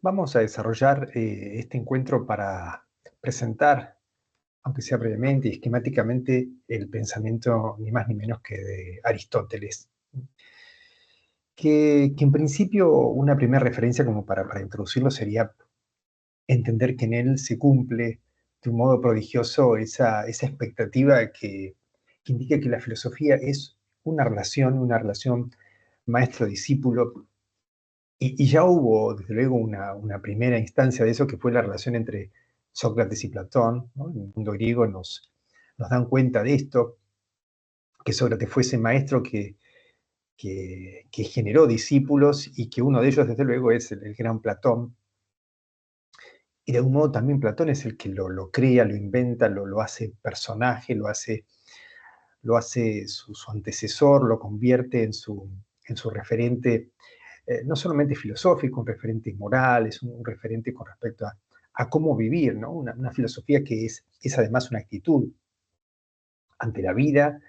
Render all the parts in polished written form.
Vamos a desarrollar este encuentro para presentar, aunque sea brevemente y esquemáticamente, el pensamiento ni más ni menos que de Aristóteles, que en principio una primera referencia como para introducirlo sería entender que en él se cumple de un modo prodigioso esa expectativa que indica que la filosofía es una relación maestro-discípulo. Y ya hubo, desde luego, una primera instancia de eso, que fue la relación entre Sócrates y Platón, ¿no? En el mundo griego nos dan cuenta de esto, que Sócrates fue ese maestro que generó discípulos y que uno de ellos, desde luego, es el gran Platón. Y de algún modo también Platón es el que lo crea, lo inventa, lo hace personaje, lo hace su antecesor, lo convierte en su referente, no solamente filosófico, un referente moral, es un referente con respecto a cómo vivir, ¿no? Una filosofía que es además una actitud ante la vida,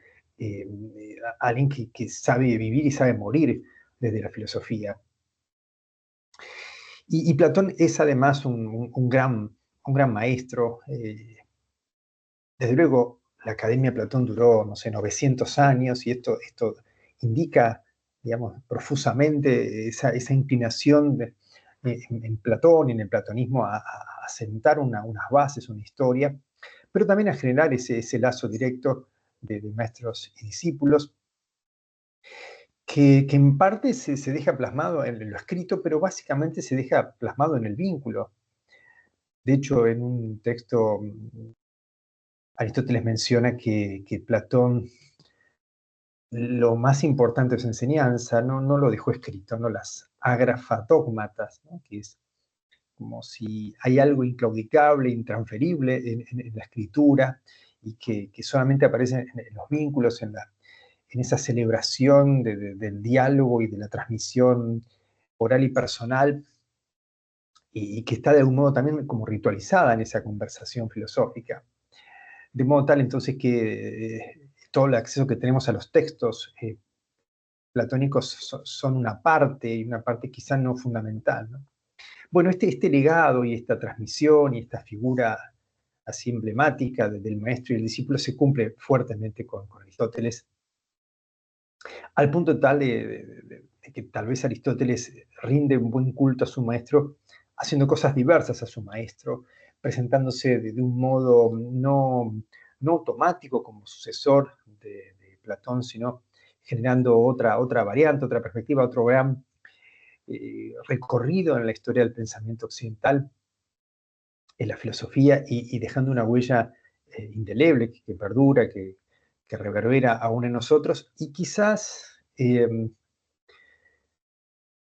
alguien que sabe vivir y sabe morir desde la filosofía. Y Platón es además un gran maestro. Desde luego, la Academia de Platón duró, no sé, 900 años, y esto indica, digamos, profusamente esa inclinación en Platón y en el platonismo a sentar unas bases, una historia, pero también a generar ese lazo directo de maestros y discípulos, que en parte se deja plasmado en lo escrito, pero básicamente se deja plasmado en el vínculo. De hecho, en un texto, Aristóteles menciona que Platón, lo más importante de su enseñanza, no lo dejó escrito, no las agrafatogmatas, ¿no? Que es como si hay algo inclaudicable, intransferible en la escritura, y que solamente aparece en los vínculos, en esa celebración del diálogo y de la transmisión oral y personal, y que está de algún modo también como ritualizada en esa conversación filosófica. De modo tal entonces que todo el acceso que tenemos a los textos platónicos son una parte, y una parte quizá no fundamental, ¿no? Bueno, este legado y esta transmisión y esta figura así emblemática del maestro y el discípulo se cumple fuertemente con Aristóteles, al punto tal de que tal vez Aristóteles rinde un buen culto a su maestro, haciendo cosas diversas a su maestro, presentándose de un modo no automático como sucesor de Platón, sino generando otra variante, otra perspectiva, otro gran recorrido en la historia del pensamiento occidental, en la filosofía, y dejando una huella indeleble que perdura, que reverbera aún en nosotros, y quizás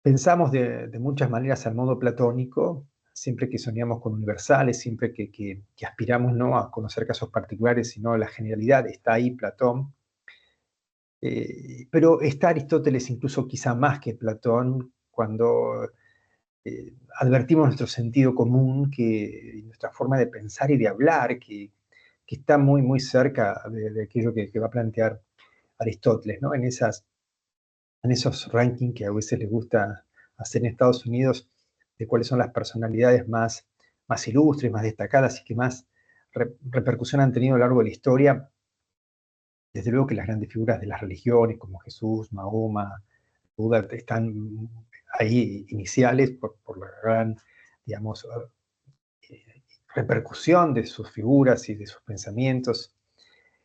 pensamos de muchas maneras al modo platónico, siempre que soñamos con universales, siempre que aspiramos no a conocer casos particulares, sino a la generalidad. Está ahí Platón, pero está Aristóteles incluso quizá más que Platón, cuando advertimos nuestro sentido común, nuestra forma de pensar y de hablar, que está muy, muy cerca de aquello que va a plantear Aristóteles, ¿no? En esos rankings que a veces les gusta hacer en Estados Unidos, de cuáles son las personalidades más ilustres, más destacadas y que más repercusión han tenido a lo largo de la historia. Desde luego que las grandes figuras de las religiones, como Jesús, Mahoma, Buda, están ahí iniciales por la gran, digamos, repercusión de sus figuras y de sus pensamientos.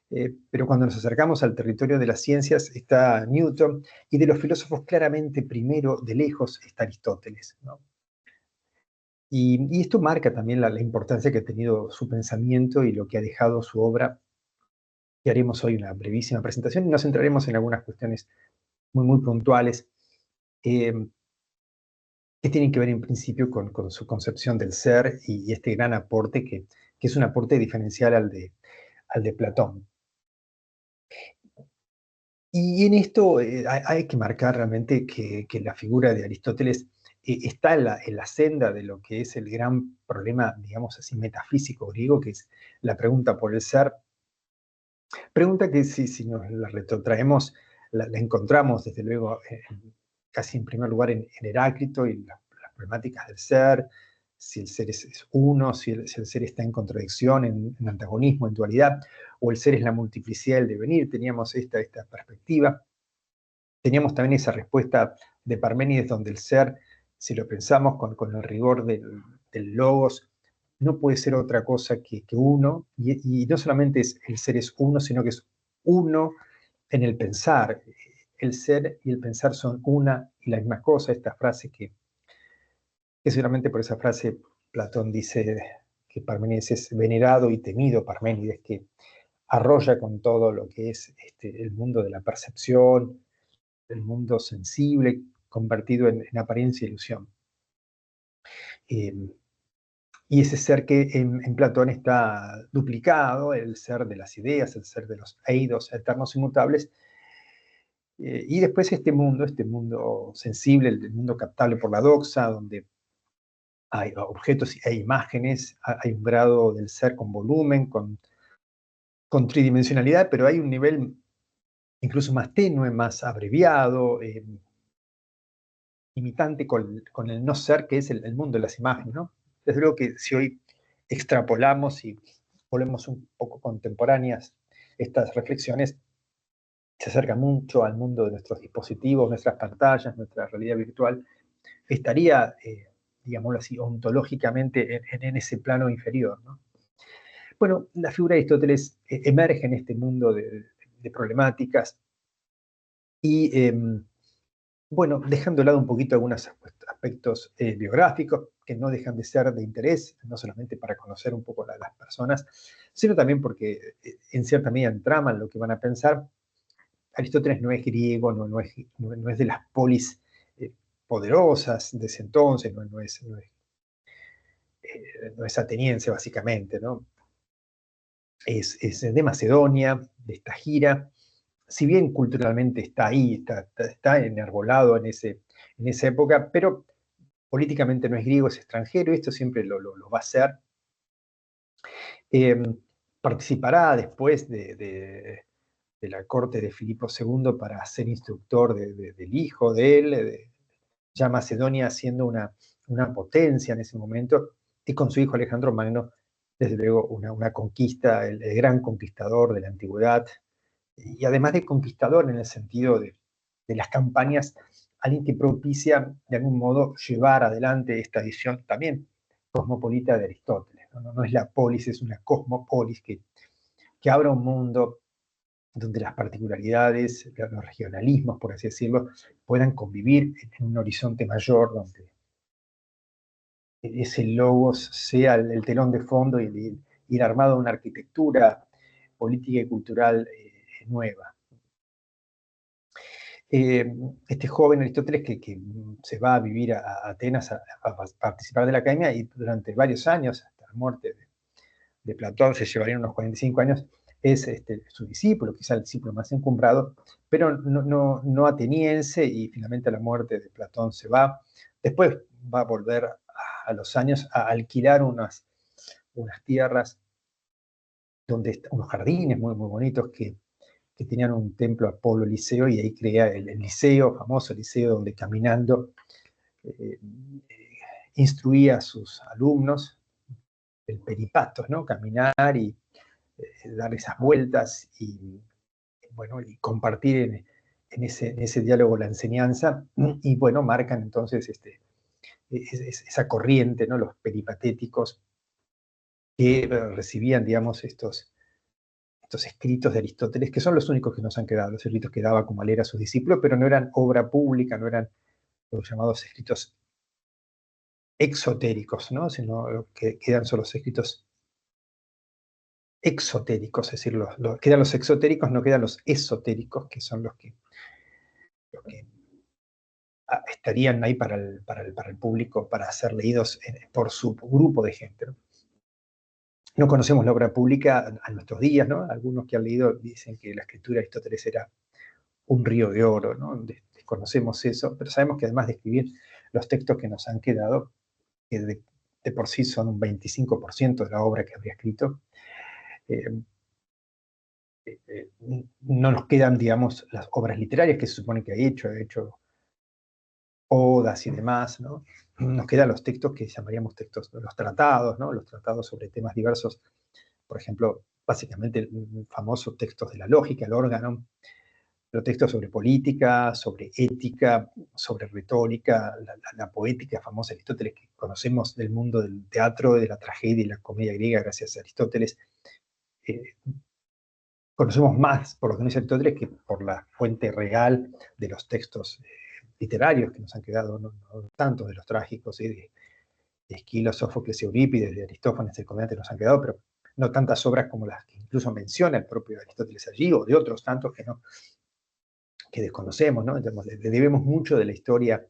Pero cuando nos acercamos al territorio de las ciencias está Newton, y de los filósofos claramente primero, de lejos, está Aristóteles, ¿no? Y esto marca también la importancia que ha tenido su pensamiento y lo que ha dejado su obra, y haremos hoy una brevísima presentación y nos centraremos en algunas cuestiones muy, muy puntuales, eh, que tienen que ver en principio con su concepción del ser, y este gran aporte que es un aporte diferencial al de Platón. Y en esto hay que marcar realmente que la figura de Aristóteles está en la senda de lo que es el gran problema, digamos así, metafísico griego, que es la pregunta por el ser. Pregunta que, si nos la retrotraemos, la encontramos desde luego casi en primer lugar en Heráclito y las problemáticas del ser, si el ser es uno, si el ser está en contradicción, en antagonismo, en dualidad, o el ser es la multiplicidad del devenir. Teníamos esta perspectiva. Teníamos también esa respuesta de Parménides, donde el ser, si lo pensamos con el rigor del logos, no puede ser otra cosa que uno, y no solamente el ser es uno, sino que es uno en el pensar. El ser y el pensar son una y la misma cosa. Esta frase que seguramente por esa frase Platón dice que Parménides es venerado y temido Parménides, que arrolla con todo lo que es el mundo de la percepción, el mundo sensible, convertido en apariencia e ilusión. Y ese ser que en Platón está duplicado, el ser de las ideas, el ser de los eidos eternos inmutables, y después este mundo sensible, el mundo captable por la doxa, donde hay objetos e imágenes, hay un grado del ser con volumen, con tridimensionalidad, pero hay un nivel incluso más tenue, más abreviado, imitante con el no ser, que es el mundo de las imágenes, ¿no? Desde luego que si hoy extrapolamos y volvemos un poco contemporáneas estas reflexiones, se acerca mucho al mundo de nuestros dispositivos, nuestras pantallas, nuestra realidad virtual, estaría, digámoslo así, ontológicamente en ese plano inferior, ¿no? Bueno, la figura de Aristóteles emerge en este mundo de problemáticas y, bueno, dejando de lado un poquito algunos aspectos biográficos que no dejan de ser de interés, no solamente para conocer un poco a las personas, sino también porque en cierta medida entraman lo que van a pensar. Aristóteles no es griego, no es de las polis poderosas de ese entonces, no es ateniense básicamente, ¿no? Es de Macedonia, de esta gira. Si bien culturalmente está ahí, está enarbolado en esa época, pero políticamente no es griego, es extranjero, y esto siempre lo va a ser. Eh, Participará después de la corte de Filipo II para ser instructor del hijo de él, ya Macedonia siendo una potencia en ese momento, y con su hijo Alejandro Magno, desde luego una conquista, el gran conquistador de la antigüedad, y además de conquistador en el sentido de las campañas, alguien que propicia de algún modo llevar adelante esta visión también cosmopolita de Aristóteles. No es la polis, es una cosmopolis que abra un mundo donde las particularidades, los regionalismos, por así decirlo, puedan convivir en un horizonte mayor, donde ese logos sea el telón de fondo y el armado de una arquitectura política y cultural nueva. Este joven Aristóteles que se va a vivir a Atenas a participar de la academia, y durante varios años, hasta la muerte de Platón, se llevarían unos 45 años, es su discípulo, quizá el discípulo más encumbrado, pero no ateniense, y finalmente a la muerte de Platón se va. Después va a volver a los años a alquilar unas tierras donde unos jardines muy, muy bonitos que tenían un templo Apolo Liceo, y ahí crea el liceo, famoso liceo, donde caminando eh, instruía a sus alumnos, el peripatos, ¿no? Caminar y dar esas vueltas y, bueno, y compartir en ese diálogo la enseñanza, y bueno, marcan entonces esa corriente, ¿no? Los peripatéticos que recibían, digamos, estos escritos de Aristóteles, que son los únicos que nos han quedado, los escritos que daba como a leer a sus discípulos, pero no eran obra pública, no eran los llamados escritos exotéricos, ¿no? Sino que quedan son los escritos exotéricos, es decir, quedan los exotéricos, no quedan los esotéricos, que son los que estarían ahí para el público, para ser leídos por su grupo de gente, ¿no? No conocemos la obra pública a nuestros días, ¿no? Algunos que han leído dicen que la escritura de Aristóteles era un río de oro, ¿no? Desconocemos eso, pero sabemos que además de escribir los textos que nos han quedado, que de por sí son un 25% de la obra que habría escrito, eh, no nos quedan, digamos, las obras literarias que se supone que ha hecho odas y demás, ¿no? Nos quedan los textos que llamaríamos textos, los tratados, ¿no? Los tratados sobre temas diversos, por ejemplo, básicamente el famoso textos de la lógica, el órgano, los textos sobre política, sobre ética, sobre retórica, la poética famosa de Aristóteles que conocemos del mundo del teatro, de la tragedia y la comedia griega gracias a Aristóteles. Eh, Conocemos más por lo que nos dice Aristóteles que por la fuente real de los textos literarios que nos han quedado, no tanto de los trágicos, de Esquilo, Sófocles y Eurípides, de Aristófanes, el comediante, nos han quedado, pero no tantas obras como las que incluso menciona el propio Aristóteles allí, o de otros tantos que desconocemos, ¿no? Entonces, le debemos mucho de la historia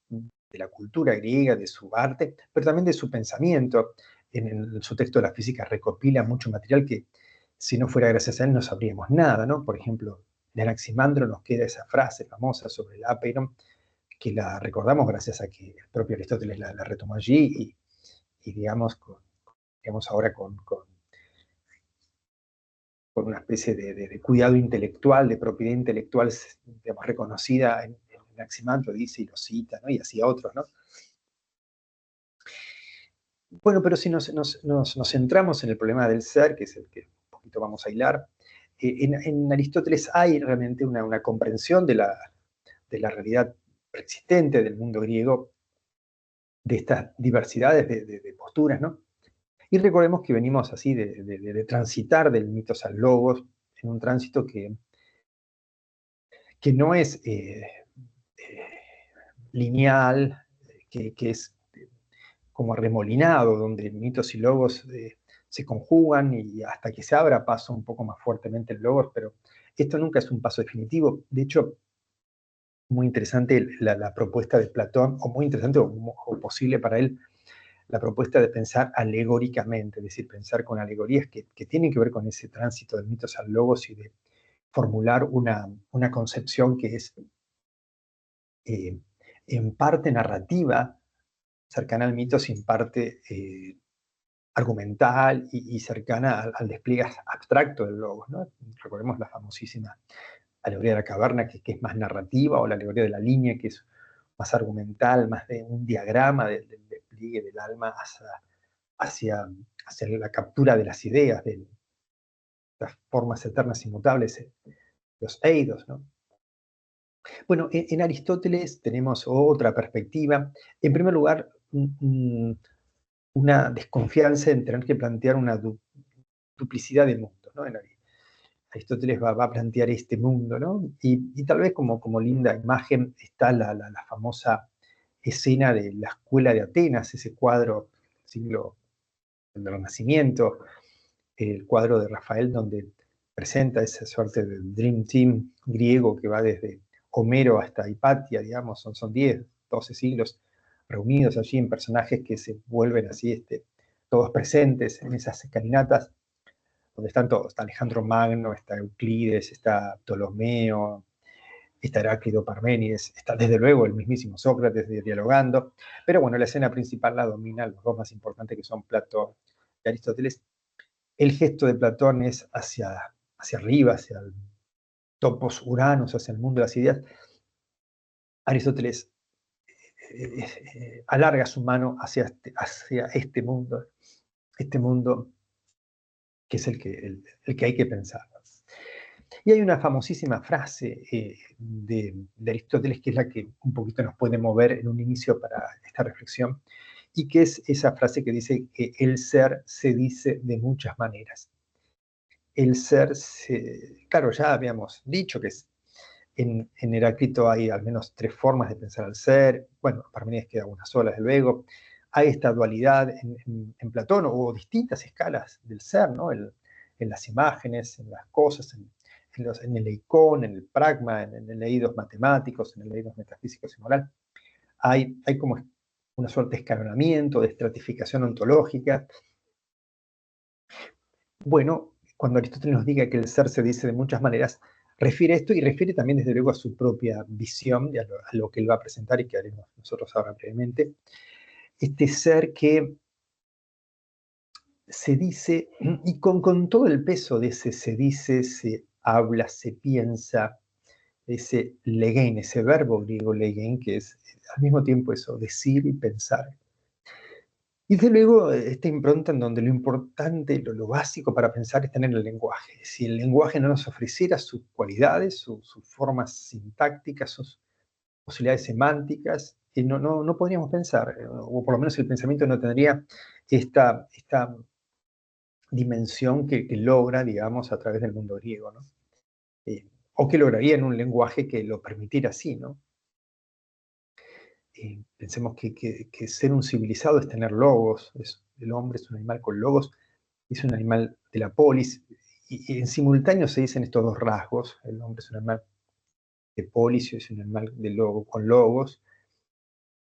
de la cultura griega, de su arte, pero también de su pensamiento. En su texto de la física recopila mucho material que si no fuera gracias a él no sabríamos nada, ¿no? Por ejemplo, de Anaximandro nos queda esa frase famosa sobre el apeiron, que la recordamos gracias a que el propio Aristóteles la retomó allí y digamos, digamos ahora con una especie de cuidado intelectual, de propiedad intelectual, digamos, reconocida en Anaximandro, dice y lo cita, ¿no? Y así a otros, ¿no? Bueno, pero si nos centramos en el problema del ser, que es el que un poquito vamos a hilar, en Aristóteles hay realmente una comprensión de la realidad preexistente del mundo griego, de estas diversidades de posturas, ¿no? Y recordemos que venimos así de transitar del mitos al logos, en un tránsito que no es lineal, que es como arremolinado, donde mitos y logos se conjugan y hasta que se abra paso un poco más fuertemente el logos, pero esto nunca es un paso definitivo. De hecho, muy interesante la propuesta de Platón, o muy interesante o posible para él, la propuesta de pensar alegóricamente, es decir, pensar con alegorías que tienen que ver con ese tránsito de mitos al logos y de formular una concepción que es eh, en parte narrativa, cercana al mito, sin parte argumental y cercana al despliegue abstracto del logos, ¿no? Recordemos la famosísima alegoría de la caverna, que es más narrativa, o la alegoría de la línea, que es más argumental, más de un diagrama del despliegue del alma hacia, hacia la captura de las ideas, de las formas eternas inmutables, los eidos, ¿no? Bueno, en Aristóteles tenemos otra perspectiva. En primer lugar, una desconfianza en tener que plantear una duplicidad de mundos, ¿no? Aristóteles va a plantear este mundo, ¿no? Y tal vez como linda imagen está la famosa escena de la escuela de Atenas, ese cuadro del siglo del Renacimiento, el cuadro de Rafael donde presenta esa suerte de Dream Team griego que va desde Homero hasta Hipatia, digamos, son 10, 12 siglos reunidos allí en personajes que se vuelven así, todos presentes en esas escalinatas, donde están todos, está Alejandro Magno, está Euclides, está Ptolomeo, está Heráclito, Parménides, está desde luego el mismísimo Sócrates dialogando, pero bueno, la escena principal la dominan los dos más importantes que son Platón y Aristóteles. El gesto de Platón es hacia arriba, hacia el topos Uranus, hacia el mundo de las ideas. Aristóteles alarga su mano hacia este mundo que es el que hay que pensar. Y hay una famosísima frase de Aristóteles que es la que un poquito nos puede mover en un inicio para esta reflexión, y que es esa frase que dice que el ser se dice de muchas maneras. El ser, claro, ya habíamos dicho que en Heráclito hay al menos 3 formas de pensar al ser, bueno, Parménides queda una sola, desde luego. Hay esta dualidad en Platón, o distintas escalas del ser, ¿no? En las imágenes, en las cosas, en el eikon, en el pragma, en el eidos matemáticos, en el eidos metafísicos y moral. Hay como una suerte de escalonamiento, de estratificación ontológica. Bueno, cuando Aristóteles nos diga que el ser se dice de muchas maneras, refiere a esto y refiere también desde luego a su propia visión, y a lo que él va a presentar y que haremos nosotros ahora brevemente. Este ser que se dice, y con todo el peso de ese se dice, se habla, se piensa, ese legein, ese verbo griego legein, que es al mismo tiempo eso, decir y pensar. Y desde luego esta impronta en donde lo importante, lo básico para pensar es tener el lenguaje. Si el lenguaje no nos ofreciera sus cualidades, sus formas sintácticas, sus posibilidades semánticas, no podríamos pensar, o por lo menos el pensamiento no tendría esta dimensión que logra, digamos, a través del mundo griego, ¿no? O que lograría en un lenguaje que lo permitiera así, ¿no? Pensemos que ser un civilizado es tener logos, el hombre es un animal con logos, es un animal de la polis, y en simultáneo se dicen estos dos rasgos, el hombre es un animal de polis y es un animal de logo, con logos,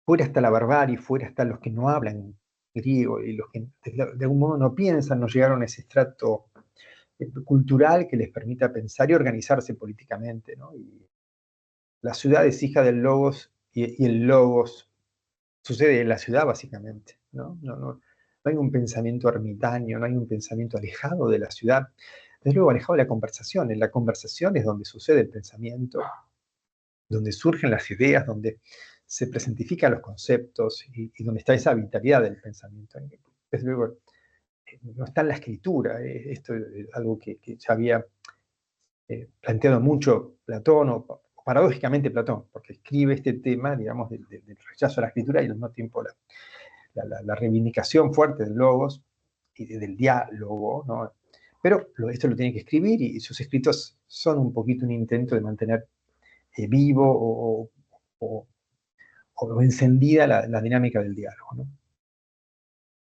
fuera está la barbarie, fuera están los que no hablan griego y los que de algún modo no piensan, no llegaron a ese estrato cultural que les permita pensar y organizarse políticamente, ¿no? Y la ciudad es hija del logos y el logos sucede en la ciudad básicamente, ¿no? No hay un pensamiento ermitaño, no hay un pensamiento alejado de la ciudad, desde luego alejado de la conversación. En la conversación es donde sucede el pensamiento, donde surgen las ideas, donde se presentifican los conceptos y donde está esa vitalidad del pensamiento. Desde luego, no está en la escritura, esto es algo que ya había planteado mucho Platón, o paradójicamente Platón, porque escribe este tema, digamos, del rechazo a la escritura y al mismo tiempo la reivindicación fuerte del logos y del diálogo, ¿no? Pero esto lo tiene que escribir y sus escritos son un poquito un intento de mantener vivo o encendida la dinámica del diálogo, ¿no?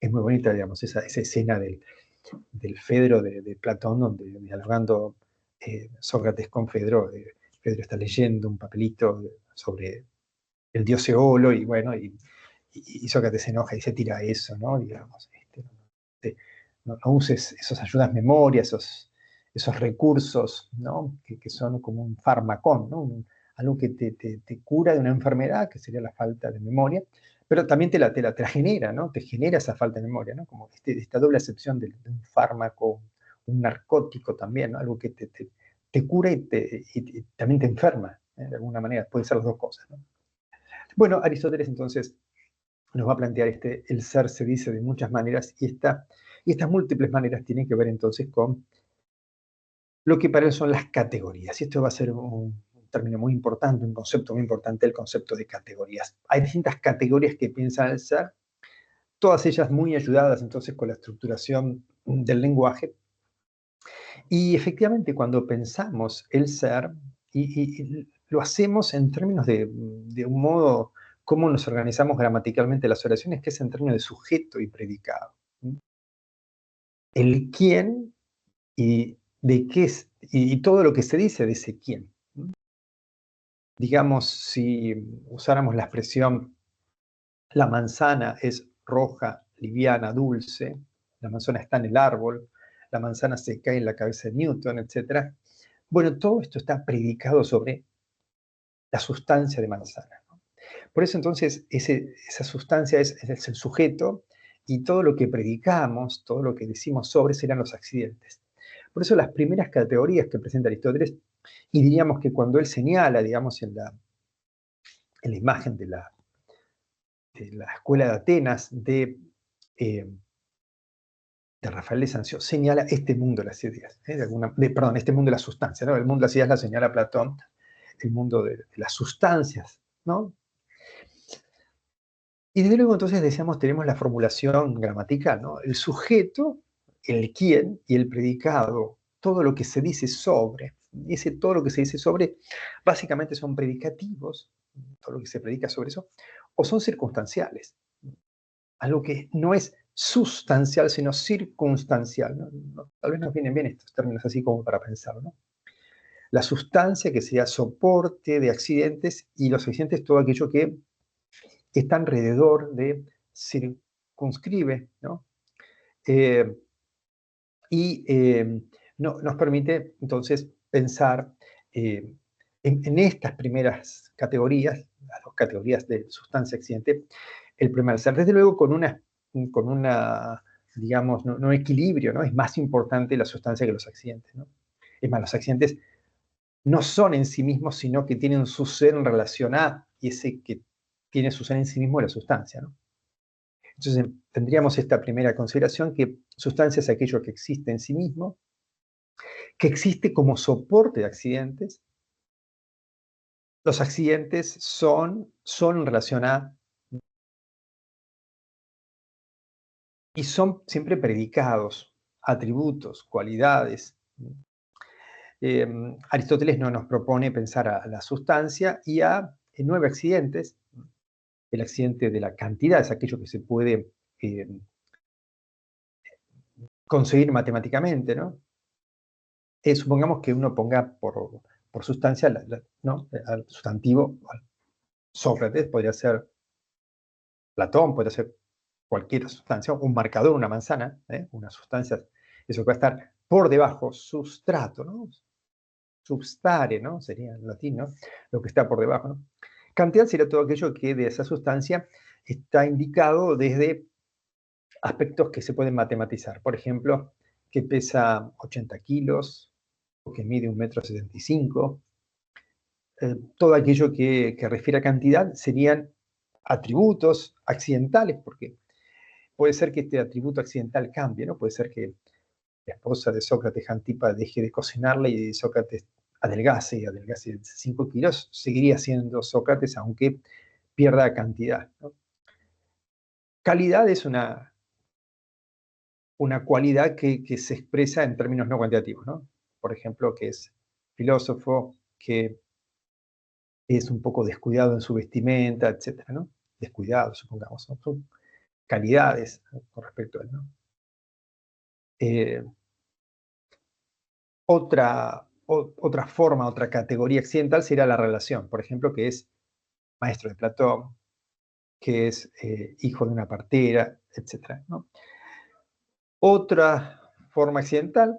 Es muy bonita, digamos, esa escena del Fedro de Platón, donde dialogando Sócrates con Fedro, Fedro está leyendo un papelito sobre el dios Eolo, y bueno, y Sócrates se enoja y se tira eso, ¿no? Digamos, no uses esas ayudas memoria, esos recursos, ¿no? Que son como un farmacón, ¿no? Algo que te cura de una enfermedad, que sería la falta de memoria, pero también te la genera, ¿no? Te genera esa falta de memoria, ¿no? Como esta doble acepción de un fármaco, un narcótico también, ¿no? Algo que te cura y también te enferma, de alguna manera. Pueden ser las dos cosas, ¿no? Bueno, Aristóteles entonces nos va a plantear el ser se dice de muchas maneras, y estas múltiples maneras tienen que ver entonces con lo que para él son las categorías. Y esto va a ser un término muy importante, un concepto muy importante, el concepto de categorías. Hay distintas categorías que piensan el ser, todas ellas muy ayudadas entonces con la estructuración del lenguaje. Y efectivamente, cuando pensamos el ser, y lo hacemos en términos de un modo, cómo nos organizamos gramaticalmente las oraciones, que es en términos de sujeto y predicado. El quién y de qué es, y todo lo que se dice de ese quién. Digamos, si usáramos la expresión, la manzana es roja, liviana, dulce, la manzana está en el árbol, la manzana se cae en la cabeza de Newton, etc. Bueno, todo esto está predicado sobre la sustancia de manzana, ¿no? Por eso entonces esa sustancia es el sujeto, y todo lo que predicamos, todo lo que decimos sobre serán los accidentes. Por eso las primeras categorías que presenta Aristóteles, y diríamos que cuando él señala, digamos, en la imagen de la escuela de Atenas eh, de Rafael de Sancio, señala este mundo de las ideas, perdón, este mundo de la sustancia, ¿no? El mundo de las ideas la señala Platón, el mundo de las sustancias, ¿no? Y desde luego entonces decíamos, tenemos la formulación gramatical, ¿no? El sujeto, el quién y el predicado, todo lo que se dice sobre. Todo lo que se dice sobre, básicamente son predicativos, todo lo que se predica sobre eso, o son circunstanciales. Algo que no es sustancial, sino circunstancial, ¿no? Tal vez nos vienen bien estos términos así como para pensarlo, ¿no? La sustancia, que sería soporte de accidentes, y los accidentes, todo aquello que está alrededor de, circunscribe, ¿no? Eh, y nos permite entonces pensar en estas primeras categorías, las dos categorías de sustancia accidente, el primer ser, desde luego con una digamos, no equilibrio, ¿no? Es más importante la sustancia que los accidentes, ¿no? Es más, los accidentes no son en sí mismos, sino que tienen su ser en relación a, y ese que tiene su ser en sí mismo es la sustancia, ¿no? Entonces, tendríamos esta primera consideración, que sustancia es aquello que existe en sí mismo, que existe como soporte de accidentes. Los accidentes son en relación a, y son siempre predicados, atributos, cualidades. Aristóteles no nos propone pensar a la sustancia y a 9 accidentes. El accidente de la cantidad es aquello que se puede eh, conseguir matemáticamente, ¿no? Supongamos que uno ponga por sustancia, ¿no? Al sustantivo, al Sócrates, podría ser Platón, podría ser cualquier sustancia, un marcador, una manzana, una sustancia, eso puede estar por debajo, sustrato, ¿no? Substare, ¿no? Sería en latín, ¿no? Lo que está por debajo, ¿no? Cantidad sería todo aquello que de esa sustancia está indicado desde aspectos que se pueden matematizar. Por ejemplo, que pesa 80 kilos, o que mide 1,75 m. Todo aquello que refiere a cantidad serían atributos accidentales, porque puede ser que este atributo accidental cambie, ¿no? Puede ser que la esposa de Sócrates, Antipa, deje de cocinarle y Sócrates adelgace 5 kilos, seguiría siendo Sócrates aunque pierda cantidad, ¿no? Calidad es una cualidad que se expresa en términos no cuantitativos, ¿no? Por ejemplo, que es filósofo, que es un poco descuidado en su vestimenta, etcétera, ¿no? Descuidado, supongamos, ¿no? Son calidades, ¿no? Con respecto a él, ¿no? Eh, otra forma, otra categoría accidental sería la relación, por ejemplo, que es maestro de Platón, que es hijo de una partera, etcétera, ¿no? Otra forma accidental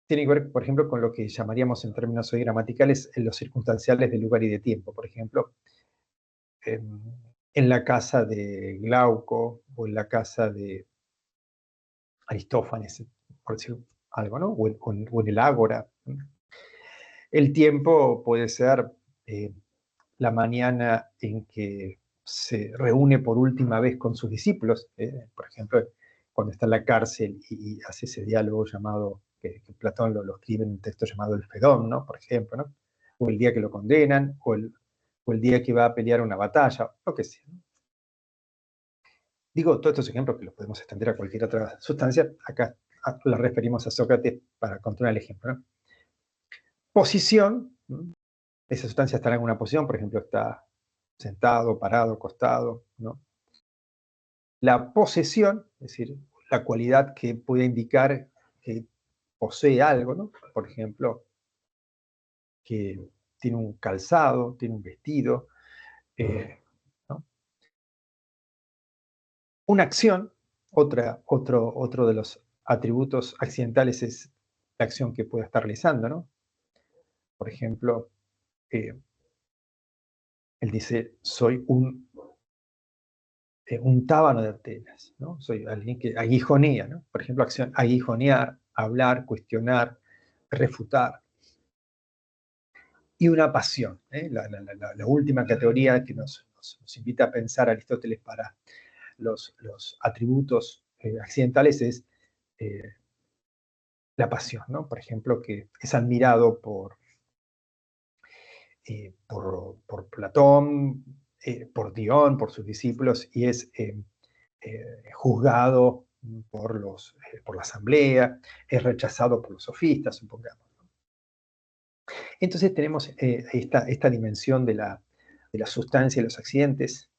tiene que ver, por ejemplo, con lo que llamaríamos en términos hoy gramaticales los circunstanciales de lugar y de tiempo. Por ejemplo, en la casa de Glauco o en la casa de Aristófanes, por decir algo, ¿no? O en el Ágora. El tiempo puede ser la mañana en que se reúne por última vez con sus discípulos, por ejemplo, cuando está en la cárcel y hace ese diálogo llamado, que Platón lo escribe en un texto llamado el Fedón, ¿no? Por ejemplo, ¿no? O el día que lo condenan, o el día que va a pelear una batalla, lo que sea, ¿no? Digo, todos estos ejemplos que los podemos extender a cualquier otra sustancia, acá la referimos a Sócrates para continuar el ejemplo, ¿no? Posición, ¿no? Esa sustancia está en alguna posición, por ejemplo, está sentado, parado, acostado, ¿no? La posesión, es decir, la cualidad que puede indicar que posee algo, ¿no? Por ejemplo, que tiene un calzado, tiene un vestido, ¿no? Una acción, otro de los atributos accidentales es la acción que pueda estar realizando, ¿no? Por ejemplo, él dice, soy un tábano de Atenas, ¿no? Soy alguien que aguijonea, ¿no? Por ejemplo, acción, aguijonear, hablar, cuestionar, refutar. Y una pasión, ¿eh? La última categoría que nos invita a pensar Aristóteles para los atributos accidentales es eh, la pasión, ¿no? Por ejemplo, que es admirado por Platón, por Dion, por sus discípulos, y es juzgado por la asamblea, es rechazado por los sofistas, supongamos. Entonces tenemos esta dimensión de la sustancia y los accidentes,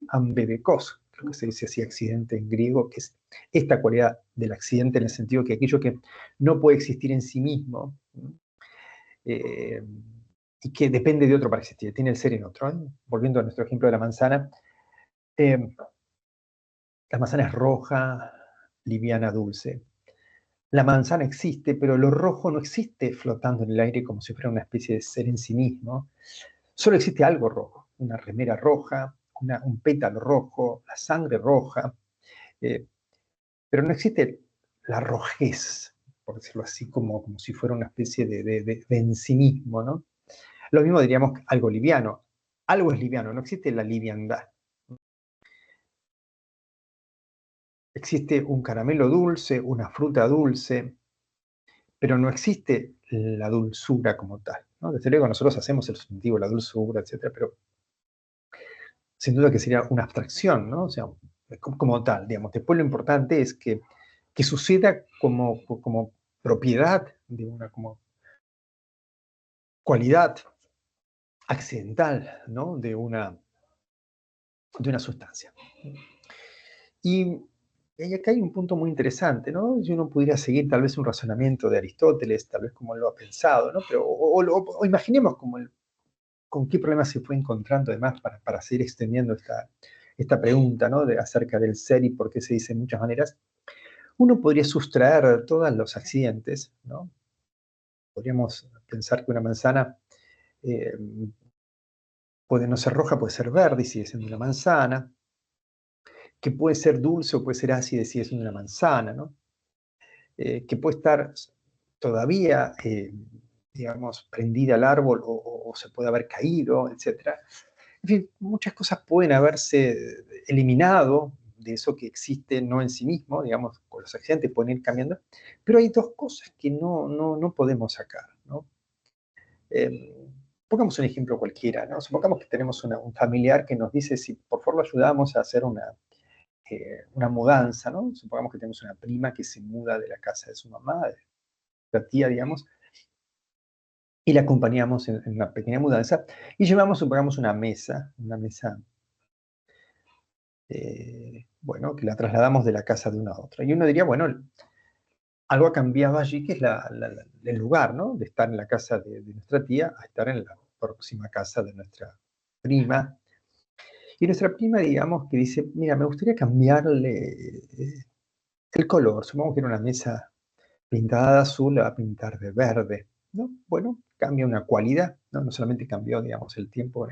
ambebekos, creo que se dice así, accidente en griego, que es esta cualidad del accidente en el sentido que aquello que no puede existir en sí mismo, eh, y que depende de otro para existir, tiene el ser en otro, ¿eh? Volviendo a nuestro ejemplo de eh, la manzana es roja, liviana, dulce. La manzana existe, pero lo rojo no existe flotando en el aire como si fuera una especie de ser en sí mismo. Solo existe algo rojo, una remera roja, un pétalo rojo, la sangre roja, pero no existe la rojez. por decirlo así, como si fuera una especie de ensimismo, ¿no? Lo mismo diríamos algo liviano. Algo es liviano, no existe la liviandad. Existe un caramelo dulce, una fruta dulce, pero no existe la dulzura como tal, ¿no? Desde luego nosotros hacemos el sustantivo, la dulzura, etcétera, pero sin duda que sería una abstracción, ¿no? O sea, como tal, digamos. Después lo importante es que suceda como propiedad de una como cualidad accidental, ¿no? De una sustancia. Y, y acá hay un punto muy interesante, ¿no? Si uno pudiera seguir tal vez un razonamiento de Aristóteles, tal vez como él lo ha pensado, ¿no? Pero, o imaginemos con qué problemas se fue encontrando además para seguir extendiendo esta pregunta, ¿no? Acerca del ser y por qué se dice de muchas maneras. Uno podría sustraer todos los accidentes, ¿no? Podríamos pensar que una manzana eh, puede no ser roja, puede ser verde y sigue siendo una manzana, que puede ser dulce o puede ser ácida y sigue siendo una manzana, ¿no? Que puede estar todavía, digamos, prendida al árbol o se puede haber caído, etc. En fin, muchas cosas pueden haberse eliminado de eso que existe no en sí mismo, digamos, con los accidentes pueden ir cambiando, pero hay dos cosas que no podemos sacar, ¿no? Pongamos un ejemplo cualquiera, ¿no? Supongamos que tenemos un familiar que nos dice si por favor lo ayudamos a hacer una mudanza, ¿no? Supongamos que tenemos una prima que se muda de la casa de su mamá, de la tía, digamos, y la acompañamos en una pequeña mudanza y llevamos, supongamos, una mesa, bueno, que la trasladamos de la casa de una a otra. Y uno diría, bueno, algo ha cambiado allí, que es el lugar, ¿no? De estar en la casa de nuestra tía a estar en la próxima casa de nuestra prima. Y nuestra prima, digamos, que dice, mira, me gustaría cambiarle el color. Supongamos que era una mesa pintada de azul, la va a pintar de verde, ¿no? Bueno, cambia una cualidad, ¿no? No solamente cambió, digamos, el tiempo,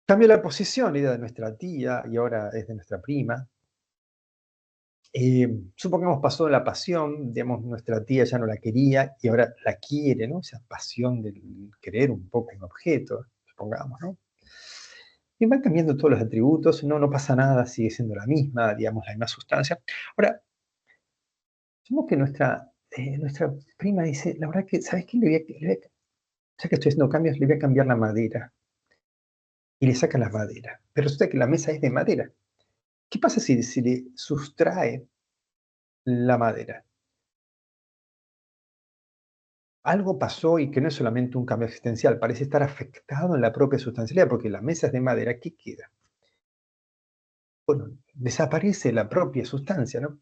cambió la posición, era de nuestra tía y ahora es de nuestra prima. Supongamos pasó la pasión, digamos, nuestra tía ya no la quería y ahora la quiere, ¿no? Esa pasión del querer un poco un objeto, supongamos, ¿no? Y van cambiando todos los atributos, no pasa nada, sigue siendo la misma, digamos, la misma sustancia. Ahora, supongamos que nuestra prima dice, la verdad que, ¿sabes qué? Ya que estoy haciendo cambios, le voy a cambiar la madera. Y le saca la madera. Pero resulta que la mesa es de madera. ¿Qué pasa si le sustrae la madera? Algo pasó y que no es solamente un cambio existencial, parece estar afectado en la propia sustancialidad, porque la mesa es de madera, ¿qué queda? Bueno, desaparece la propia sustancia, ¿no?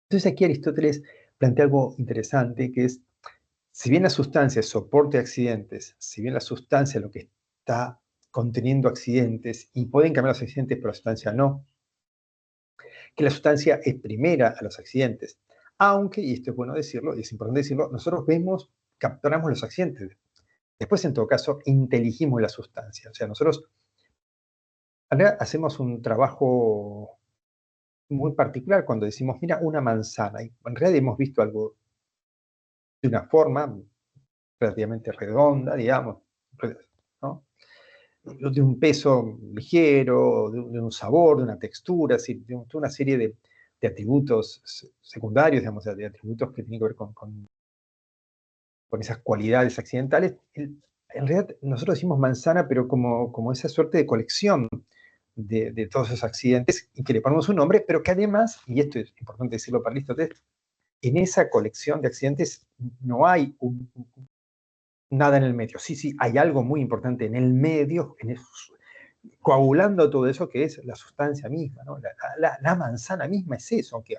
Entonces aquí Aristóteles plantea algo interesante, que es, si bien la sustancia es soporte de accidentes, si bien la sustancia es lo que está conteniendo accidentes, y pueden cambiar los accidentes, pero la sustancia no, que la sustancia es primera a los accidentes. Aunque, y esto es bueno decirlo, y es importante decirlo, nosotros capturamos los accidentes. Después, en todo caso, inteligimos la sustancia. O sea, nosotros ahora hacemos un trabajo muy particular cuando decimos, mira, una manzana. Y en realidad hemos visto algo de una forma relativamente redonda, digamos, ¿no? De un peso ligero, de un sabor, de una textura, de una serie de atributos secundarios, digamos, de atributos que tienen que ver con esas cualidades accidentales. En realidad, nosotros decimos manzana, pero como esa suerte de colección de todos esos accidentes y que le ponemos un nombre, pero que además, y esto es importante decirlo para Aristóteles, en esa colección de accidentes no hay nada en el medio. Sí, hay algo muy importante en el medio, coagulando todo eso que es la sustancia misma, ¿no? La manzana misma es eso, aunque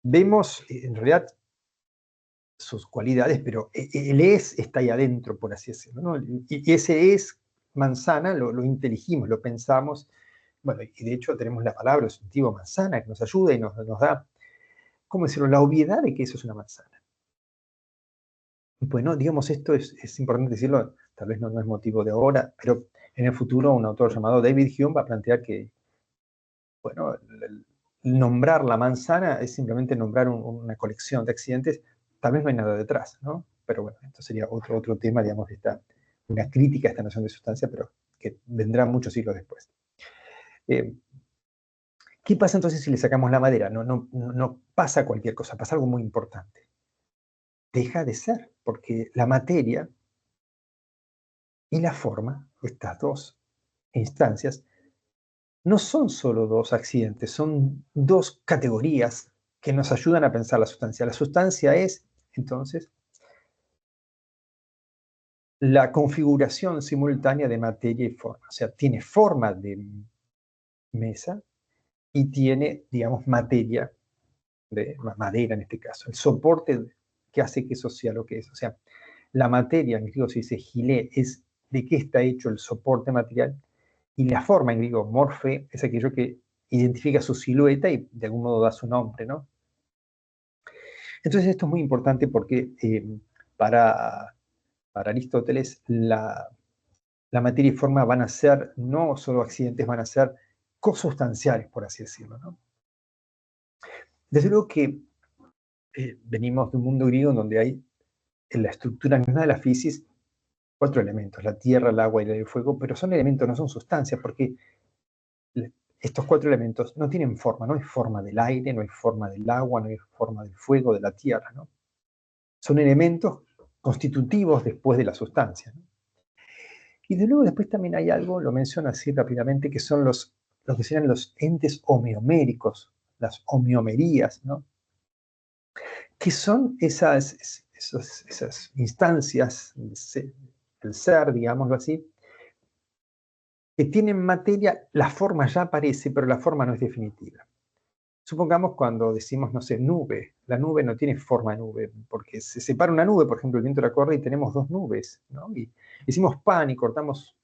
vemos en realidad sus cualidades, pero el es está ahí adentro, por así decirlo, ¿no? Y ese es manzana lo inteligimos, lo pensamos, bueno, y de hecho tenemos la palabra, el sustantivo manzana, que nos ayuda y nos da, ¿cómo decirlo?, la obviedad de que eso es una manzana. Bueno, digamos, esto es importante decirlo, tal vez no es motivo de ahora, pero en el futuro un autor llamado David Hume va a plantear que, bueno, nombrar la manzana es simplemente nombrar una colección de accidentes, tal vez no hay nada detrás, ¿no? Pero bueno, esto sería otro tema, digamos, una crítica a esta noción de sustancia, pero que vendrá muchos siglos después. ¿Qué pasa entonces si le sacamos la madera? No pasa cualquier cosa, pasa algo muy importante. Deja de ser, porque la materia y la forma, estas dos instancias, no son solo dos accidentes, son dos categorías que nos ayudan a pensar la sustancia. La sustancia es, entonces, la configuración simultánea de materia y forma. O sea, tiene forma de mesa y tiene, digamos, materia, de madera en este caso. El soporte que hace que eso sea lo que es. O sea, la materia, en griego se dice gilé, es de qué está hecho el soporte material, y la forma, en griego morfe, es aquello que identifica su silueta y de algún modo da su nombre, ¿no? Entonces esto es muy importante porque para Aristóteles la materia y forma van a ser no solo accidentes, van a ser cosustanciales, por así decirlo, ¿no? Desde luego que venimos de un mundo griego en donde hay en la estructura misma de la física 4 elementos, la tierra, el agua y el fuego, pero son elementos, no son sustancias, porque estos 4 elementos no tienen forma, no hay forma del aire, no hay forma del agua, no hay forma del fuego, de la tierra, ¿no? Son elementos constitutivos después de la sustancia, ¿no? Y de luego después también hay algo, lo menciono así rápidamente, que son los que serían los entes homeoméricos, las homeomerías, ¿no? Que son esas instancias del ser, digámoslo así, que tienen materia, la forma ya aparece, pero la forma no es definitiva. Supongamos cuando decimos, no sé, nube. La nube no tiene forma de nube, porque se separa una nube, por ejemplo, el viento la corre y tenemos 2 nubes, ¿no? Y hicimos pan y cortamos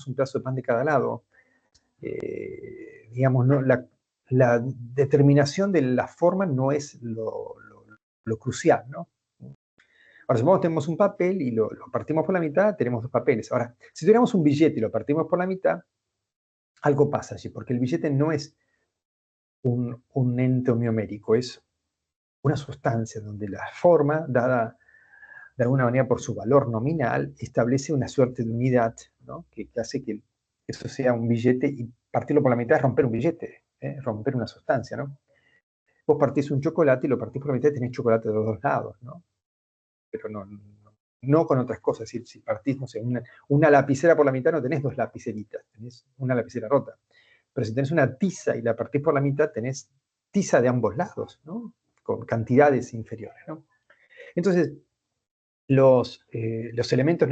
un pedazo de pan de cada lado. Digamos, ¿no? La determinación de la forma no es lo crucial, ¿no? Ahora, supongamos que tenemos un papel y lo partimos por la mitad, tenemos 2 papeles. Ahora, si tuviéramos un billete y lo partimos por la mitad, algo pasa allí, porque el billete no es un ente homeomérico, es una sustancia donde la forma, dada de alguna manera por su valor nominal, establece una suerte de unidad, ¿no? que hace que eso sea un billete, y partirlo por la mitad es romper un billete, romper una sustancia, ¿no? Vos partís un chocolate y lo partís por la mitad y tenés chocolate de los 2 lados, ¿no? Pero no con otras cosas. Es decir, si partís, no sé, una lapicera por la mitad, no tenés 2 lapiceritas, tenés una lapicera rota. Pero si tenés una tiza y la partís por la mitad, tenés tiza de ambos lados, ¿no? Con cantidades inferiores, ¿no? Entonces, los elementos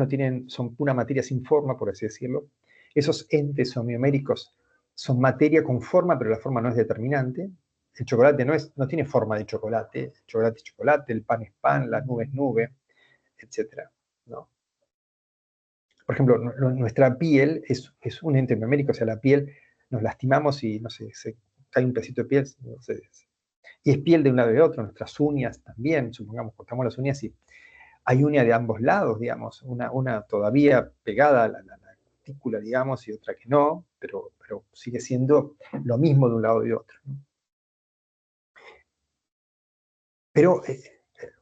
son pura materia sin forma, por así decirlo. Esos entes homeoméricos son materia con forma, pero la forma no es determinante. El chocolate no tiene forma de chocolate. El chocolate es chocolate, el pan es pan, la nube es nube, etc., ¿no? Por ejemplo, nuestra piel es un ente homeomérico, o sea, la piel nos lastimamos y, no sé, se cae un pedacito de piel, no sé, y es piel de un lado y de otro. Nuestras uñas también, supongamos, cortamos las uñas y hay uña de ambos lados, digamos, una todavía pegada a la cutícula, digamos, y otra que no, pero sigue siendo lo mismo de un lado y de otro, ¿no? Pero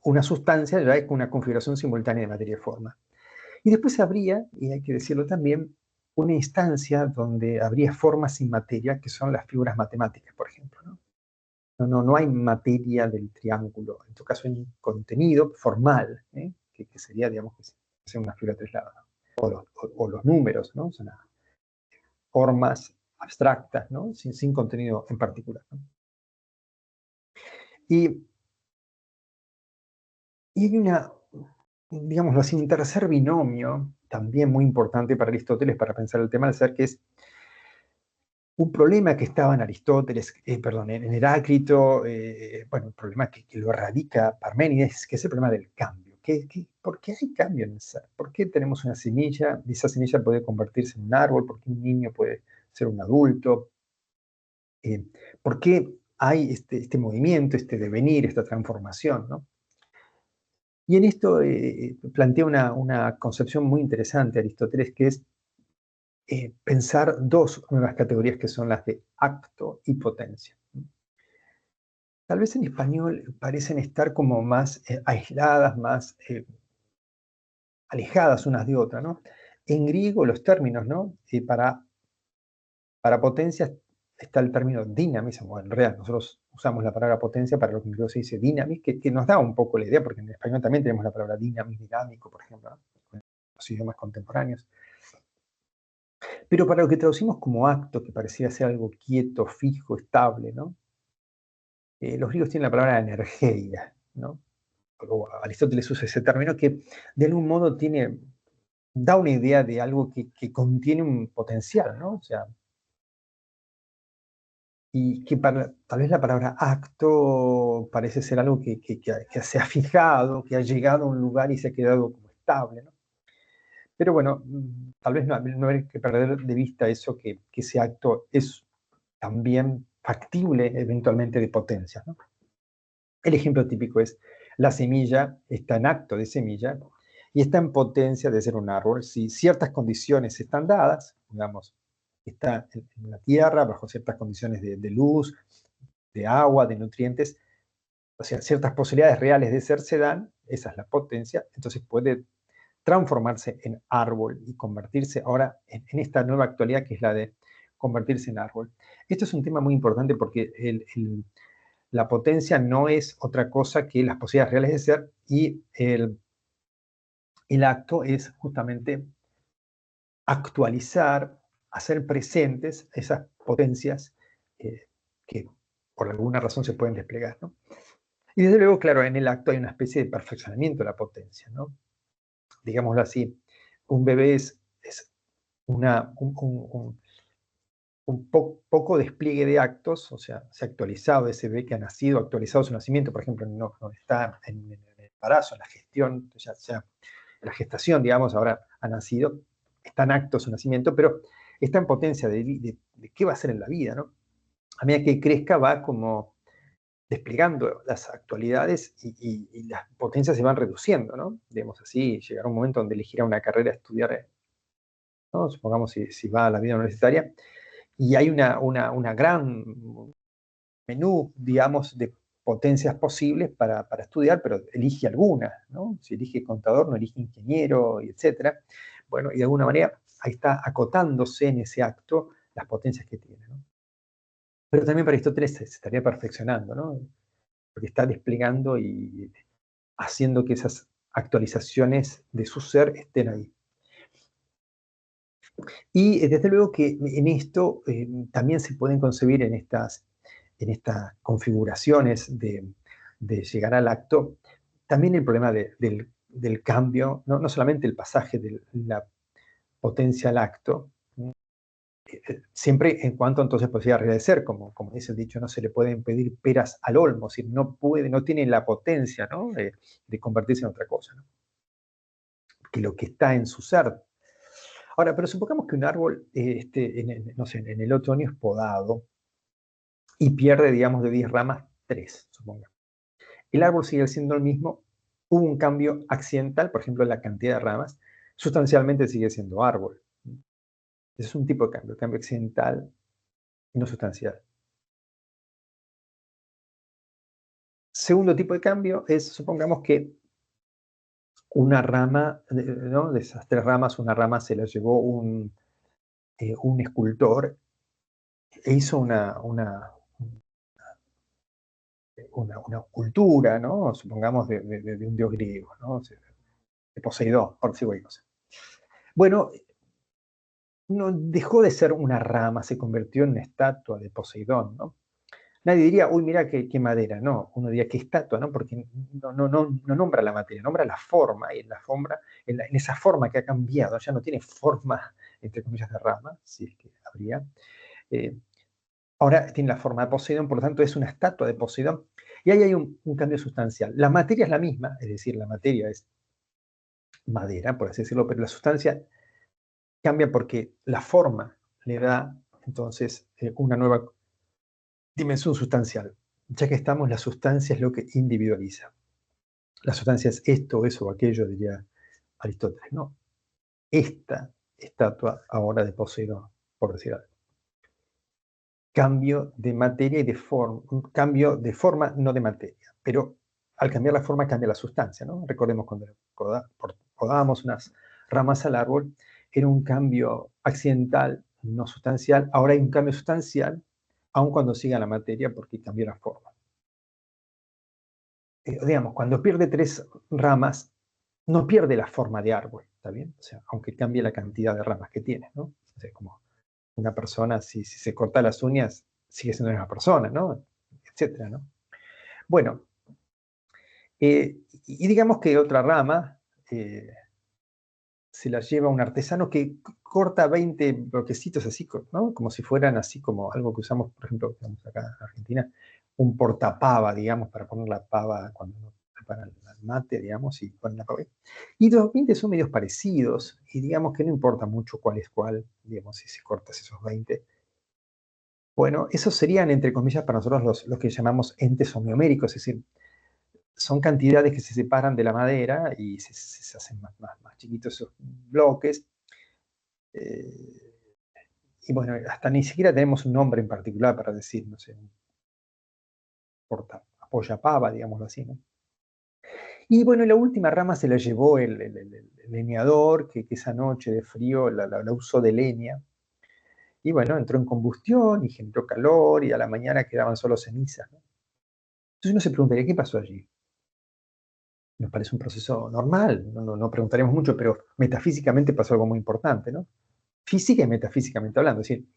una sustancia ya es una configuración simultánea de materia y forma. Y después habría, y hay que decirlo también, una instancia donde habría formas sin materia, que son las figuras matemáticas, por ejemplo, ¿no? No hay materia del triángulo. En tu caso hay un contenido formal, que sería, digamos, que sea una figura de 3 lados, ¿no? O los números, ¿no? Son formas abstractas, ¿no? Sin contenido en particular, ¿no? Y hay digámoslo así, un tercer binomio, también muy importante para Aristóteles para pensar el tema del ser, que es un problema que estaba en Aristóteles, perdón, en Heráclito, bueno, un problema que lo erradica Parménides, que es el problema del cambio. ¿Por qué hay cambio en el ser? ¿Por qué tenemos una semilla y esa semilla puede convertirse en un árbol? ¿Por qué un niño puede ser un adulto? ¿Por qué hay este movimiento, este devenir, esta transformación, ¿no? Y en esto plantea una concepción muy interesante Aristóteles, que es pensar dos nuevas categorías que son las de acto y potencia. Tal vez en español parecen estar como más aisladas, más alejadas unas de otras, ¿no? En griego los términos, ¿no? Para potencia está el término dynamis, o en realidad nosotros usamos la palabra potencia para lo que en griego se dice dynamis, que nos da un poco la idea, porque en español también tenemos la palabra dynamis, dinámico, por ejemplo, ¿no? En los idiomas contemporáneos. Pero para lo que traducimos como acto, que parecía ser algo quieto, fijo, estable, ¿no? Los griegos tienen la palabra energía, ¿no? O Aristóteles usa ese término que de algún modo da una idea de algo que contiene un potencial, ¿no? O sea, y que tal vez la palabra acto parece ser algo que se ha fijado, que ha llegado a un lugar y se ha quedado como estable, ¿no? Pero bueno, tal vez no hay que perder de vista eso, que ese acto es también factible eventualmente de potencia, ¿no? El ejemplo típico es la semilla está en acto de semilla y está en potencia de ser un árbol si ciertas condiciones están dadas, digamos, está en la tierra bajo ciertas condiciones de luz, de agua, de nutrientes, o sea, ciertas posibilidades reales de ser se dan, esa es la potencia, entonces puede transformarse en árbol y convertirse ahora en esta nueva actualidad que es la de convertirse en árbol. Esto es un tema muy importante porque la potencia no es otra cosa que las posibilidades reales de ser y el acto es justamente actualizar, hacer presentes esas potencias que por alguna razón se pueden desplegar, ¿no? Y desde luego, claro, en el acto hay una especie de perfeccionamiento de la potencia, ¿no? Digámoslo así, un bebé es un poco despliegue de actos, o sea, se ha actualizado ese bebé que ha nacido, actualizado su nacimiento, por ejemplo, no está en el embarazo, en la gestión, ya sea en la gestación, digamos, ahora ha nacido, está en acto su nacimiento, pero está en potencia de qué va a ser en la vida, ¿no? A medida que crezca va como desplegando las actualidades y las potencias se van reduciendo, ¿no? Digamos así, llegará un momento donde elegirá una carrera a estudiar, ¿no? Supongamos si va a la vida universitaria, y hay una gran menú, digamos, de potencias posibles para estudiar, pero elige alguna, ¿no? Si elige contador, no elige ingeniero, etcétera. Bueno, y de alguna manera ahí está acotándose en ese acto las potencias que tiene, ¿no? Pero también para Aristóteles se estaría perfeccionando, ¿no? Porque está desplegando y haciendo que esas actualizaciones de su ser estén ahí. Y desde luego que en esto también se pueden concebir en estas configuraciones de llegar al acto, también el problema del cambio, no solamente el pasaje de la potencia al acto, siempre en cuanto entonces podría agradecer, como dice el dicho, no se le pueden pedir peras al olmo, es decir, no tiene la potencia, ¿no? de convertirse en otra cosa, ¿no? Que lo que está en su ser. Ahora, pero supongamos que un árbol, no sé, en el otoño es podado y pierde, digamos, de 10 ramas, 3, supongamos. El árbol sigue siendo el mismo, hubo un cambio accidental, por ejemplo, en la cantidad de ramas, sustancialmente sigue siendo árbol. Ese es un tipo de cambio accidental y no sustancial. Segundo tipo de cambio es, supongamos que una rama, ¿no? De esas 3 ramas, una rama se la llevó un escultor e hizo una cultura, ¿no? Supongamos de un dios griego, ¿no? De Poseidón, por decir cualquier cosa. Bueno, no dejó de ser una rama, se convirtió en una estatua de Poseidón, ¿no? Nadie diría, uy, mira qué madera, no, uno diría qué estatua, ¿no? Porque no nombra la materia, nombra la forma, y en esa forma que ha cambiado, ya no tiene forma, entre comillas, de rama, si es que habría. Eh, Ahora tiene la forma de Poseidón, por lo tanto es una estatua de Poseidón, y ahí hay un cambio sustancial. La materia es la misma, es decir, la materia es madera, por así decirlo, pero la sustancia cambia porque la forma le da entonces una nueva dimensión sustancial. Ya que estamos, la sustancia es lo que individualiza. La sustancia es esto, eso o aquello, diría Aristóteles. No, esta estatua ahora de Poseidón, por decir algo. Cambio de materia y de forma, un cambio de forma, no de materia, pero al cambiar la forma cambia la sustancia, ¿no? Recordemos cuando podábamos unas ramas al árbol, era un cambio accidental, no sustancial. Ahora hay un cambio sustancial, aun cuando siga la materia, porque cambió la forma. Digamos, cuando pierde 3 ramas, no pierde la forma de árbol, ¿está bien? O sea, aunque cambie la cantidad de ramas que tiene, ¿no? O sea, como una persona, si se corta las uñas, sigue siendo una persona, ¿no? Etcétera, ¿no? Bueno, y digamos que otra rama se la lleva un artesano que corta 20 bloquecitos así, ¿no? Como si fueran así como algo que usamos, por ejemplo, digamos acá en Argentina, un portapava, digamos, para poner la pava cuando uno prepara el mate, digamos, y ponen la pava. Y los 20 son medios parecidos, y digamos que no importa mucho cuál es cuál, digamos, si cortas esos 20. Bueno, esos serían, entre comillas, para nosotros los que llamamos entes homeoméricos, es decir, son cantidades que se separan de la madera y se hacen más chiquitos esos bloques. Y bueno, hasta ni siquiera tenemos un nombre en particular para decir, no sé, un apoyapava, digámoslo así, ¿no? Y bueno, la última rama se la llevó el leñador, que esa noche de frío la usó de leña. Y bueno, entró en combustión y generó calor y a la mañana quedaban solo cenizas, ¿no? Entonces uno se preguntaría, ¿qué pasó allí? Nos parece un proceso normal, no preguntaremos mucho, pero metafísicamente pasó algo muy importante, ¿no? Física y metafísicamente hablando, es decir,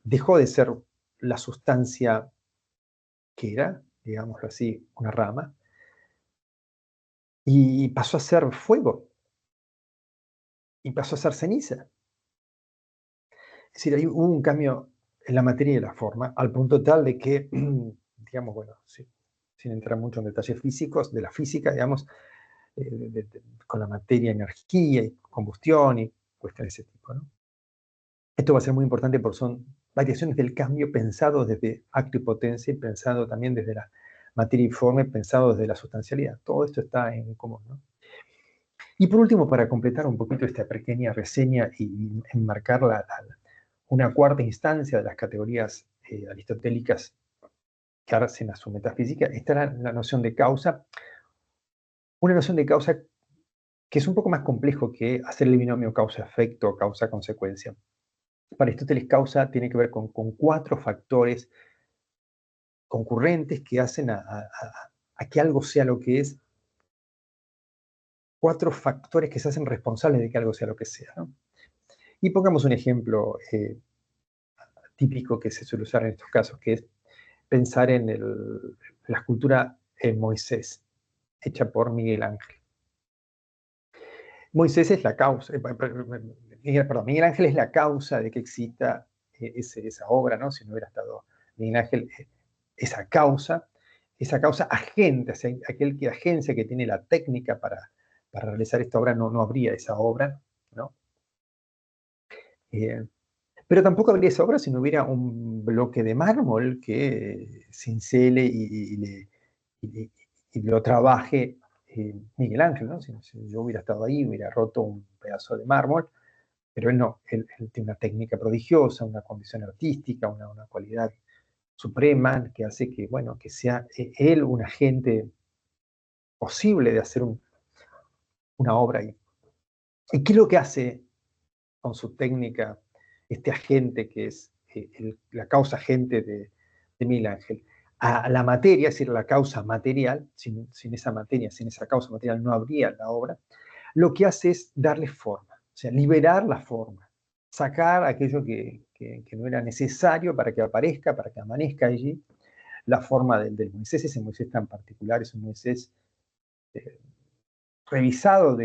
dejó de ser la sustancia que era, digámoslo así, una rama, y pasó a ser fuego, y pasó a ser ceniza. Es decir, hubo un cambio en la materia y la forma, al punto tal de que, digamos, bueno, sí, sin entrar mucho en detalles físicos, de la física, digamos, con la materia, energía y combustión y cuestiones de ese tipo, ¿no? Esto va a ser muy importante porque son variaciones del cambio pensado desde acto y potencia y pensado también desde la materia y forma, pensado desde la sustancialidad. Todo esto está en común, ¿no? Y por último, para completar un poquito esta pequeña reseña y enmarcar una cuarta instancia de las categorías aristotélicas que hacen a su metafísica, está la noción de causa. Una noción de causa que es un poco más complejo que hacer el binomio causa-efecto o causa-consecuencia. Para Aristóteles, causa tiene que ver con 4 factores concurrentes que hacen a que algo sea lo que es, 4 factores que se hacen responsables de que algo sea lo que sea, ¿no? Y pongamos un ejemplo típico que se suele usar en estos casos, que es pensar en la escultura en Moisés, hecha por Miguel Ángel. Moisés es la causa, Miguel Ángel es la causa de que exista esa obra, ¿no? Si no hubiera estado Miguel Ángel, esa causa agente, o sea, aquel que agencia, que tiene la técnica para realizar esta obra, no habría esa obra, ¿no? Pero tampoco habría esa obra si no hubiera un bloque de mármol que cincele y lo trabaje Miguel Ángel, ¿no? Si yo hubiera estado ahí, hubiera roto un pedazo de mármol, pero él no, él tiene una técnica prodigiosa, una condición artística, una cualidad suprema que hace que, bueno, que sea él un agente posible de hacer una obra ahí. ¿Y qué es lo que hace con su técnica este agente que es la causa agente de Miguel Ángel? A la materia, es decir, la causa material, sin esa materia, sin esa causa material no habría la obra, lo que hace es darle forma, o sea, liberar la forma, sacar aquello que no era necesario para que aparezca, para que amanezca allí, la forma del Moisés, ese Moisés tan particular, es un Moisés revisado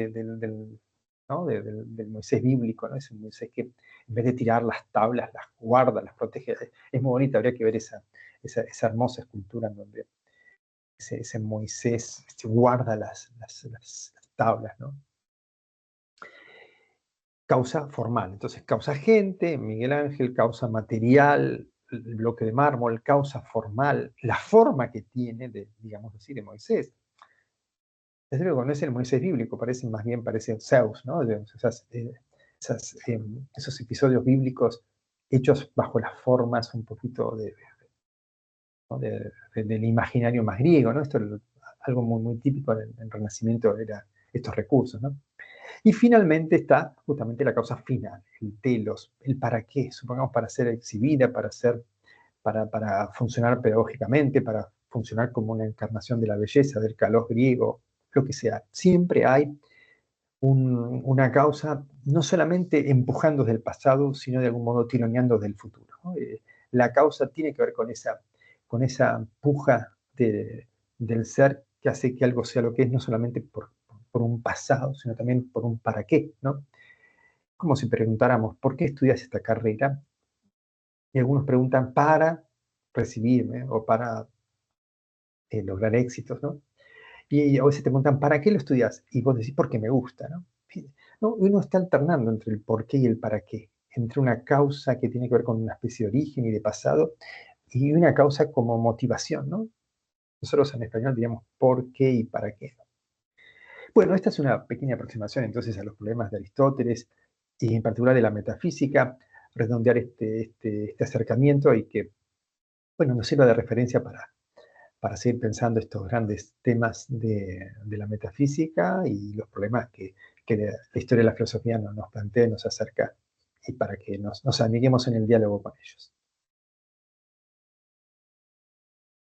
¿no? del Moisés bíblico, ¿no? Es un Moisés que en vez de tirar las tablas, las guarda, las protege. Es muy bonito, habría que ver esa hermosa escultura en donde ese Moisés guarda las tablas, ¿no? Causa formal, entonces causa agente, Miguel Ángel, causa material, el bloque de mármol, causa formal, la forma que tiene, digamos así, de Moisés. Desde luego, no es el Moisés bíblico, más bien parece Zeus, ¿no? O sea, esos episodios bíblicos hechos bajo las formas un poquito ¿no? Del imaginario más griego, ¿no? Esto es algo muy, muy típico en el Renacimiento, era estos recursos, ¿no? Y finalmente está justamente la causa final, el telos, el para qué, supongamos para ser exhibida, para funcionar pedagógicamente, para funcionar como una encarnación de la belleza, del calor griego, lo que sea. Siempre hay una causa, no solamente empujando desde el pasado, sino de algún modo tironeando desde el futuro, ¿no? La causa tiene que ver con esa puja del ser que hace que algo sea lo que es, no solamente por un pasado, sino también por un para qué, ¿no? Como si preguntáramos, ¿por qué estudias esta carrera? Y algunos preguntan para recibirme o para lograr éxitos, ¿no? Y a veces te preguntan, ¿para qué lo estudias? Y vos decís, porque me gusta, ¿no? No, uno está alternando entre el por qué y el para qué, entre una causa que tiene que ver con una especie de origen y de pasado, y una causa como motivación, ¿no? Nosotros en español diríamos por qué y para qué. Bueno, esta es una pequeña aproximación entonces a los problemas de Aristóteles y en particular de la metafísica, redondear este acercamiento y que, bueno, nos sirva de referencia para seguir pensando estos grandes temas de la metafísica y los problemas que la historia de la filosofía nos plantea y nos acerca y para que nos amiguemos en el diálogo con ellos.